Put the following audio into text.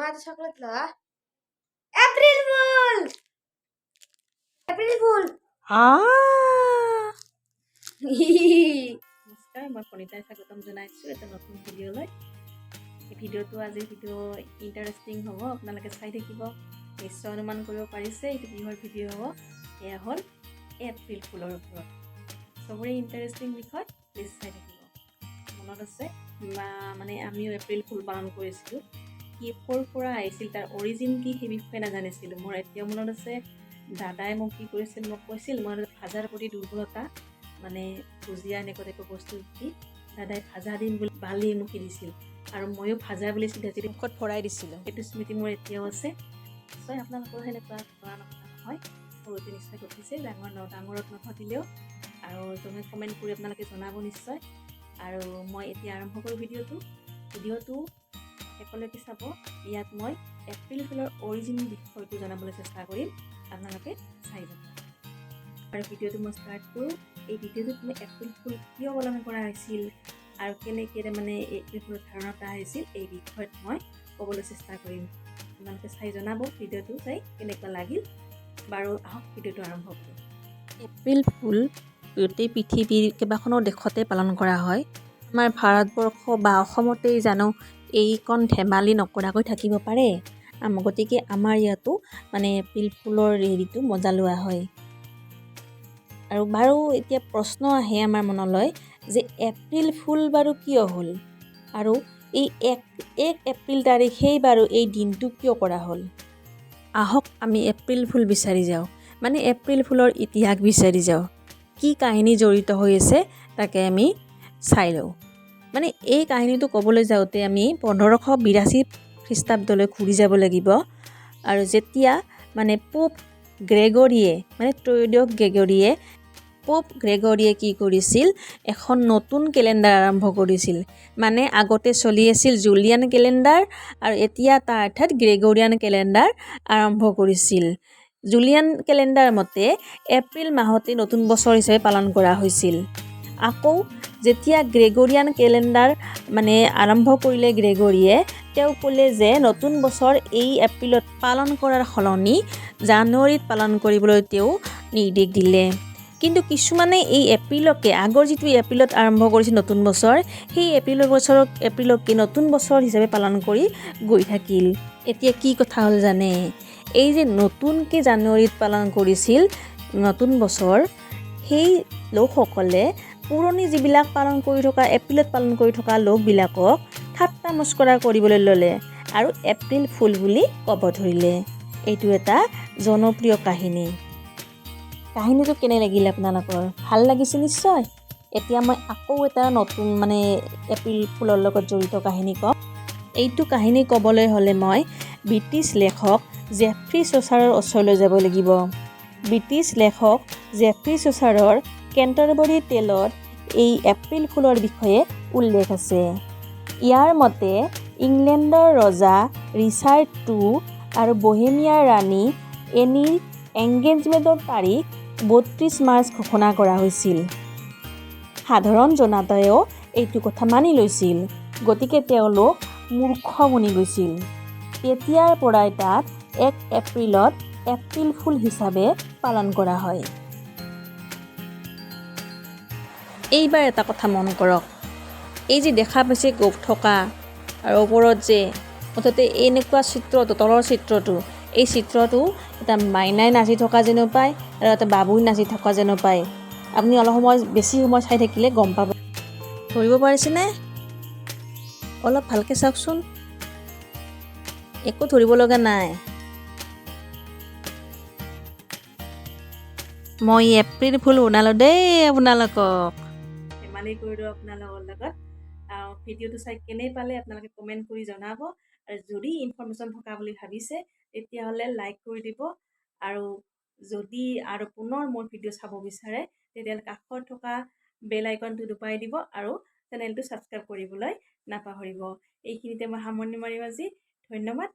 Mama, chocolate lah. Aprilfool! Aprilfool! নমস্কাৰ মই প্ৰণীতাই স্বাগতম জনাইছোঁ এটা নতুন ভিডিঅ'লৈ এই ভিডিঅ'টো আজিৰ ভিডিঅ' ইণ্টাৰেষ্টিং হ'ব আপোনালোকে চাই থাকিব নিশ্চয় অনুমান কৰিব পাৰিছে এইটো কিহৰ ভিডিঅ' হ'ব এয়া হ'ল এপ্ৰিল ফুলৰ ওপৰত চবৰে ইণ্টাৰেষ্টিং বিষয় প্লিজ চাই থাকিব মনত আছে মানে আমিও এপ্ৰিল ফুল পালন কৰিছিলোঁ কি ক'ৰ পৰা আহিছিল তাৰ অৰিজিন কি সেই বিষয়ে নাজানিছিলোঁ মোৰ এতিয়াও মনত আছে দাদাই মোক কি কৰিছিল মোক কৈছিল মই ভাজাৰ প্ৰতি দুৰ্বলতা মানে ভুজিয়া এনেকুৱা টাইপৰ বস্তু দি দাদাই ভাজা দিম বুলি বালি মুখি দিছিল আৰু ময়ো ভাজা বুলি চিধা মুখত ভৰাই দিছিলোঁ সেইটো স্মৃতি মোৰ এতিয়াও আছে নিশ্চয় আপোনালোকৰ সেনেকুৱা কৰা নহয় সৰুতে নিশ্চয় ঘটিছে ডাঙৰত নঘটিলেও আৰু তুমি কমেণ্ট কৰি আপোনালোকে জনাব নিশ্চয় আৰু মই এতিয়া আৰম্ভ কৰোঁ ভিডিঅ'টো শেষলৈকে চাব ইয়াত মই এপ্ৰিল ফুলৰ অৰিজিন বিষয়টো জনাবলৈ চেষ্টা কৰিম আপোনালোকে চাই যাব আৰু ভিডিঅ'টো মই ষ্টাৰ্ট কৰোঁ এই ভিডিঅ'টোত মই এপ্ৰিল ফুল কিয় পালন কৰা হৈছিল আৰু কেনেকৈ মানে এপ্ৰিল ফুলৰ ধাৰণাটা আহিছিল এই বিষয়ত মই ক'বলৈ চেষ্টা কৰিম আপোনালোকে চাই জনাব ভিডিঅ'টো চাই কেনেকুৱা লাগিল বাৰু আহক ভিডিঅ'টো আৰম্ভ কৰোঁ এপ্ৰিল ফুল গোটেই পৃথিৱীৰ কেইবাখনো দেশতে পালন কৰা হয় আমাৰ ভাৰতবৰ্ষ বা অসমতেই জানো এইকণ ধেমালি নকৰাকৈ থাকিব পাৰে গতিকে আমাৰ ইয়াতো মানে এপ্ৰিল ফুলৰ হেৰিটো মজা লোৱা হয় আৰু বাৰু এতিয়া প্ৰশ্ন আহে আমাৰ মনলৈ যে এপ্ৰিল ফুল বাৰু কিয় হ'ল আৰু এই এক এপ্ৰিল তাৰিখেই বাৰু এই দিনটো কিয় কৰা হ'ল আহক আমি এপ্ৰিল ফুল বিচাৰি যাওঁ মানে এপ্ৰিল ফুলৰ ইতিহাস বিচাৰি যাওঁ কি কাহিনী জড়িত হৈ আছে তাকে আমি চাই লওঁ মানে এই কাহিনীটো ক'বলৈ যাওঁতে আমি 1582 খ্ৰীষ্টাব্দলৈ ঘূৰি যাব লাগিব আৰু যেতিয়া মানে পোপ গ্ৰেগৰীয়ে মানে ত্ৰয়োদশ গ্ৰেগৰীয়ে কি কৰিছিল এখন নতুন কেলেণ্ডাৰ আৰম্ভ কৰিছিল মানে আগতে চলি আছিল জুলিয়ান কেলেণ্ডাৰ আৰু এতিয়া তাৰ অৰ্থাৎ গ্ৰেগৰিয়ান কেলেণ্ডাৰ আৰম্ভ কৰিছিল জুলিয়ান কেলেণ্ডাৰ মতে এপ্ৰিল মাহতে নতুন বছৰ হিচাপে পালন কৰা হৈছিল আকৌ যেতিয়া গ্ৰেগৰিয়ান কেলেণ্ডাৰ মানে আৰম্ভ কৰিলে গ্ৰেগৰীয়ে তেওঁ ক'লে যে নতুন বছৰ এই এপ্ৰিলত পালন কৰাৰ সলনি জানুৱাৰীত পালন কৰিবলৈ তেওঁ নিৰ্দেশ দিলে কিন্তু কিছুমানে এই এপ্ৰিলকে আগৰ যিটো এপ্ৰিলত আৰম্ভ কৰিছিল নতুন বছৰ সেই এপ্ৰিলকে নতুন বছৰ হিচাপে পালন কৰি গৈ থাকিল এতিয়া কি কথা হ'ল জানে এই যে নতুনকৈ জানুৱাৰীত পালন কৰিছিল নতুন বছৰ সেই লোকসকলে পুৰণি যিবিলাক পালন কৰি থকা এপ্ৰিলত পালন কৰি থকা লোকবিলাকক ঠাট্টা মস্কৰা কৰিবলৈ ল'লে আৰু এপ্ৰিল ফুল বুলি ক'ব ধৰিলে এইটো এটা জনপ্ৰিয় কাহিনীটো কেনে লাগিল আপোনালোকৰ ভাল লাগিছে নিশ্চয় এতিয়া মই আকৌ এটা নতুন মানে এপ্ৰিল ফুলৰ লগত জড়িত কাহিনী ক'ম এইটো কাহিনী ক'বলৈ হ'লে মই ব্ৰিটিছ লেখক জেফ্ৰী চচাৰৰ ওচৰলৈ যাব লাগিব ব্ৰিটিছ লেখক জেফ্ৰী চচাৰৰ কেণ্টাৰবৰী টেলত এই এপ্ৰিল ফুলৰ বিষয়ে উল্লেখ আছে ইয়াৰ মতে ইংলেণ্ডৰ ৰজা ৰিচাৰ্ড II আৰু বহেমিয়াৰ ৰাণী এনিৰ এংগেজমেণ্টৰ তাৰিখ 32 মাৰ্চ ঘোষণা কৰা হৈছিল সাধাৰণ জনতায়ো এইটো কথা মানি লৈছিল গতিকে তেওঁলোক মূৰ্খ বনি গৈছিল তেতিয়াৰ পৰাই তাত 1 এপ্ৰিলত এপ্ৰিল ফুল হিচাপে পালন কৰা হয় এইবাৰ এটা কথা মন কৰক এই যে দেখা পাইছে গোপ থকা আৰু ওপৰত যে মুঠতে এনেকুৱা চিত্ৰটো তলৰ চিত্ৰটো এই চিত্ৰটো এটা মাইনাই নাচি থকা যেন পায় আৰু এটা বাবুই নাচি থকা যেন পায় আপুনি অলপ সময় বেছি সময় চাই থাকিলে গম পাব ধৰিব পাৰিছেনে অলপ ভালকৈ চাওকচোন একো ধৰিব লগা নাই মই এপ্ৰিল ফুল বনালোঁ দেই আপোনালোকক ধেমালি কৰিলোঁ আপোনালোকৰ লগত ভিডিঅ'টো চাই কেনে পালে আপোনালোকে কমেণ্ট কৰি জনাব আৰু যদি ইনফৰ্মেশ্যন থকা বুলি ভাবিছে তেতিয়াহ'লে লাইক কৰি দিব আৰু যদি আৰু পুনৰ মোৰ ভিডিঅ' চাব বিচাৰে তেতিয়াহ'লে কাষত থকা বেল আইকনটো দবাই দিব আৰু চেনেলটো ছাবস্ক্ৰাইব কৰিবলৈ নাপাহৰিব এইখিনিতে মই সামৰণি মাৰিম আজি ধন্যবাদ